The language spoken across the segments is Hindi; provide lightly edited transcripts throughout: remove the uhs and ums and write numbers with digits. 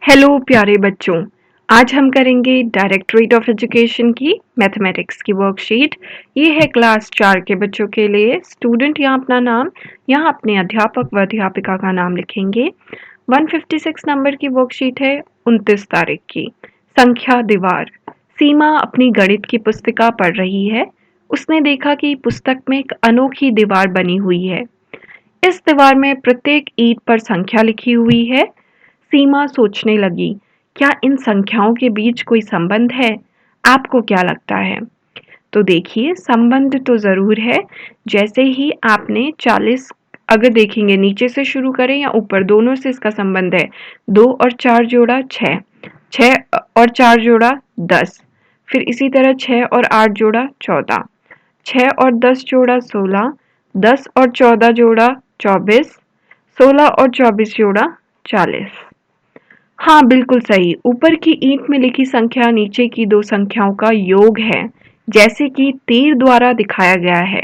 हेलो प्यारे बच्चों, आज हम करेंगे डायरेक्टरेट ऑफ एजुकेशन की मैथमेटिक्स की वर्कशीट। ये है क्लास 4 के बच्चों के लिए। स्टूडेंट यहाँ अपना नाम, यहाँ अपने अध्यापक व अध्यापिका का नाम लिखेंगे। 156 नंबर की वर्कशीट है, 29 तारीख की। संख्या दीवार। सीमा अपनी गणित की पुस्तिका पढ़ रही है। उसने देखा कि पुस्तक में एक अनोखी दीवार बनी हुई है। इस दीवार में प्रत्येक ईंट पर संख्या लिखी हुई है। सीमा सोचने लगी, क्या इन संख्याओं के बीच कोई संबंध है? आपको क्या लगता है? तो देखिए, संबंध तो ज़रूर है। जैसे ही आपने 40 अगर देखेंगे, नीचे से शुरू करें या ऊपर, दोनों से इसका संबंध है। 2 और 4 जोड़ा 6, 6 और 4 जोड़ा 10, फिर इसी तरह 6 और 8 जोड़ा 14, 6 और 10 जोड़ा 16, 10 और 14 जोड़ा 24, 16 और 24 जोड़ा 40। हाँ, बिल्कुल सही। ऊपर की ईंट में लिखी संख्या नीचे की दो संख्याओं का योग है, जैसे कि तीर द्वारा दिखाया गया है।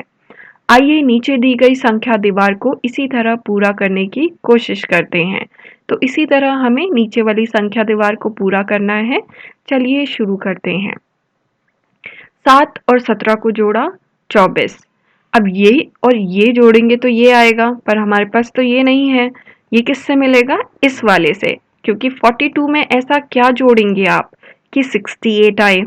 आइए नीचे दी गई संख्या दीवार को इसी तरह पूरा करने की कोशिश करते हैं। तो इसी तरह हमें नीचे वाली संख्या दीवार को पूरा करना है। चलिए शुरू करते हैं। 7 और 17 को जोड़ा 24। अब ये और ये जोड़ेंगे तो ये आएगा, पर हमारे पास तो ये नहीं है। ये किससे मिलेगा? इस वाले से, क्योंकि 42 में ऐसा क्या जोड़ेंगे आप कि 68 आए।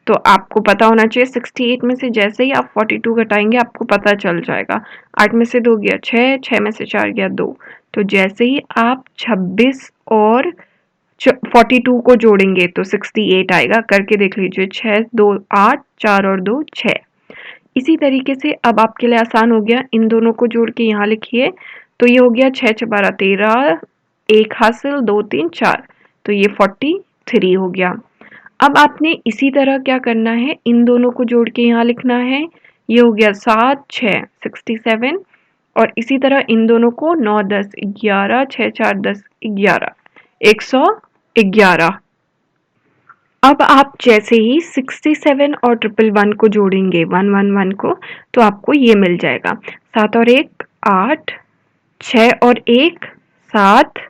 तो आपको पता होना चाहिए 68 में से जैसे ही आप 42 घटाएंगे आपको पता चल जाएगा। 8 में से 2 गया 6, 6 में से 4 गया 2। तो जैसे ही आप 26 और 42 को जोड़ेंगे तो 68 आएगा। करके देख लीजिए, 6 2 8, 4 और 2 6। इसी तरीके से अब आपके लिए आसान हो गया, इन दोनों को जोड़ के यहाँ लिखिए। तो ये हो गया 6 6 12 13, 1 हासिल 2 3 4, तो ये 43 हो गया। अब आपने इसी तरह क्या करना है, इन दोनों को जोड़ के यहाँ लिखना है। ये हो गया 7 6 67, और इसी तरह इन दोनों को 9 10 11, 6 4 10 11, 111। अब आप जैसे ही 67 और 111 को जोड़ेंगे, 111 को, तो आपको ये मिल जाएगा। 7 और 1 8, 6 और 1 7,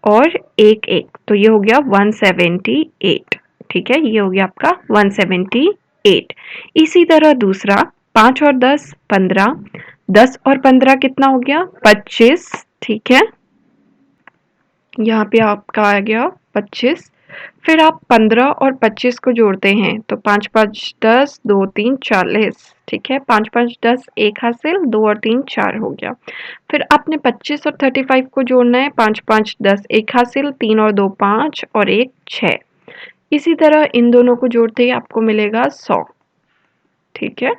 और 1 1, तो ये हो गया 178। ठीक है, ये हो गया आपका 178। इसी तरह दूसरा 5 और 10 15, 10 और 15 कितना हो गया? 25। ठीक है, यहाँ पे आपका आ गया 25। फिर आप 15 और 25 को जोड़ते हैं तो 5 5 10, 2 3 40। ठीक है, 5 5 10, 1 हासिल, 2 और 3 4 हो गया। फिर आपने 25 और 35 को जोड़ना है। 5 5 10, 1 हासिल, 3 और 2 5, और 1 6। इसी तरह इन दोनों को जोड़ते ही आपको मिलेगा 100। ठीक है,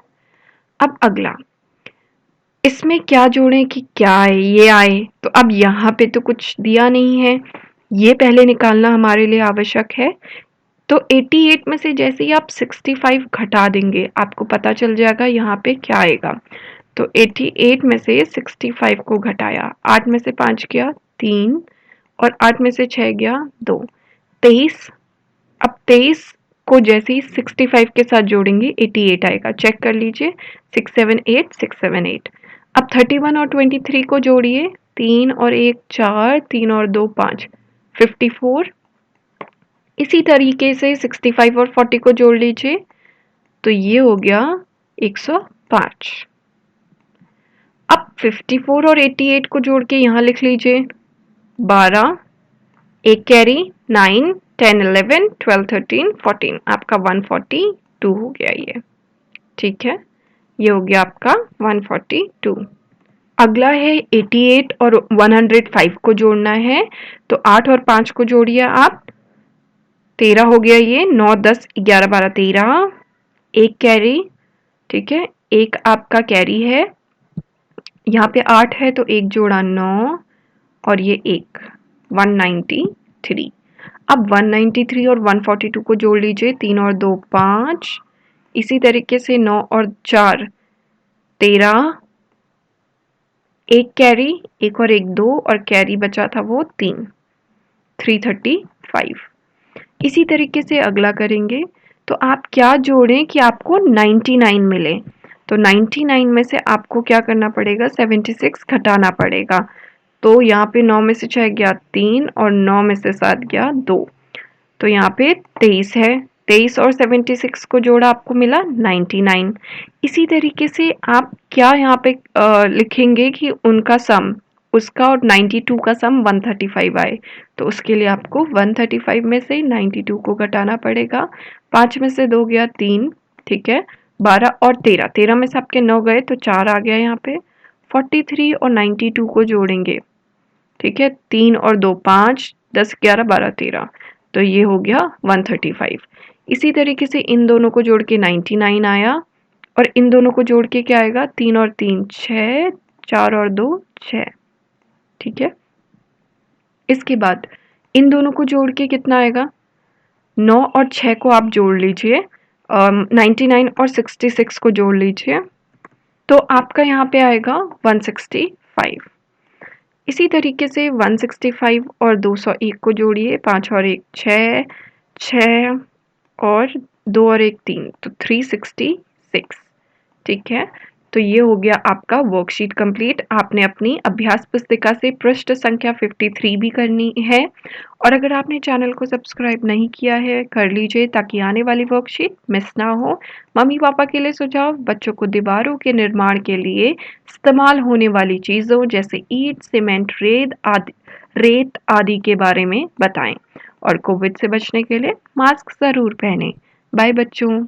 अब अगला, इसमें क्या जोड़ें कि क्या आए? ये आए। तो अब यहाँ पे तो कुछ दिया नहीं है, ये पहले निकालना हमारे लिए आवश्यक है। तो 88 में से जैसे ही आप 65 घटा देंगे आपको पता चल जाएगा यहाँ पे क्या आएगा। तो 88 में से 65 को घटाया, 8 में से 5 गया 3, और 8 में से 6 गया 2, 23। अब 23 को जैसे ही 65 के साथ जोड़ेंगे 88 आएगा। चेक कर लीजिए, 678 678। अब 31 और 23 को जोड़िए, 3 और 1 4, 3 और 2 5, 54। इसी तरीके से 65 और 40 को जोड़ लीजिए, तो ये हो गया 105। अब 54 और 88 को जोड़ के यहाँ लिख लीजिए, 12, एक कैरी 9 10 11 12 13 14, आपका 142 हो गया ये। ठीक है, ये हो गया आपका 142। अगला है 88 और 105 को जोड़ना है। तो 8 और 5 को जोड़िए आप, 13 हो गया ये, 9 10 11 12 13, एक कैरी। ठीक है, एक आपका कैरी है। यहाँ पे 8 है तो एक जोड़ा 9, और ये एक 193। अब 193 और 142 को जोड़ लीजिए, 3 और 2 5, इसी तरीके से 9 और 4 13, एक कैरी, एक और एक 2, और कैरी बचा था वो 3, 335। इसी तरीके से अगला करेंगे। तो आप क्या जोड़ें कि आपको 99 मिले? तो 99 में से आपको क्या करना पड़ेगा? 76 घटाना पड़ेगा। तो यहाँ पे 9 में से 6 गया 3 और 9 में से 7 गया 2, तो यहाँ पे 23 है। 23 और 76 को जोड़ा आपको मिला 99। इसी तरीके से आप क्या यहाँ पे लिखेंगे कि उनका सम, उसका और 92 का सम 135 आए, तो उसके लिए आपको 135 में से 92 को घटाना पड़ेगा। 5 में से 2 गया 3, ठीक है। 12 और 13, 13 में से आपके 9 गए तो 4 आ गया यहाँ पे। 43 और 92 को जोड़ेंगे, ठीक है। 3 और 2 5, 10 11 12 13, तो ये हो गया 135। इसी तरीके से इन दोनों को जोड़ के 99 आया, और इन दोनों को जोड़ के क्या आएगा, 3 और 3 6, 4 और 2 6, ठीक है। इसके बाद इन दोनों को जोड़ के कितना आएगा, 9 और 6 को आप जोड़ लीजिए, 99 और 66 को जोड़ लीजिए, तो आपका यहाँ पे आएगा 165। इसी तरीके से 165 और 201 को जोड़िए, 5 और 1 6, 6 और 2 और 1 3, तो 366, ठीक है। तो ये हो गया आपका वर्कशीट कंप्लीट। आपने अपनी अभ्यास पुस्तिका से पृष्ठ संख्या 53 भी करनी है, और अगर आपने चैनल को सब्सक्राइब नहीं किया है कर लीजिए ताकि आने वाली वर्कशीट मिस ना हो। मम्मी पापा के लिए सुझाव, बच्चों को दीवारों के निर्माण के लिए इस्तेमाल होने वाली चीज़ों जैसे ईंट, सीमेंट, रेत आदि के बारे में बताएं, और कोविड से बचने के लिए मास्क ज़रूर पहनें। बाय बच्चों।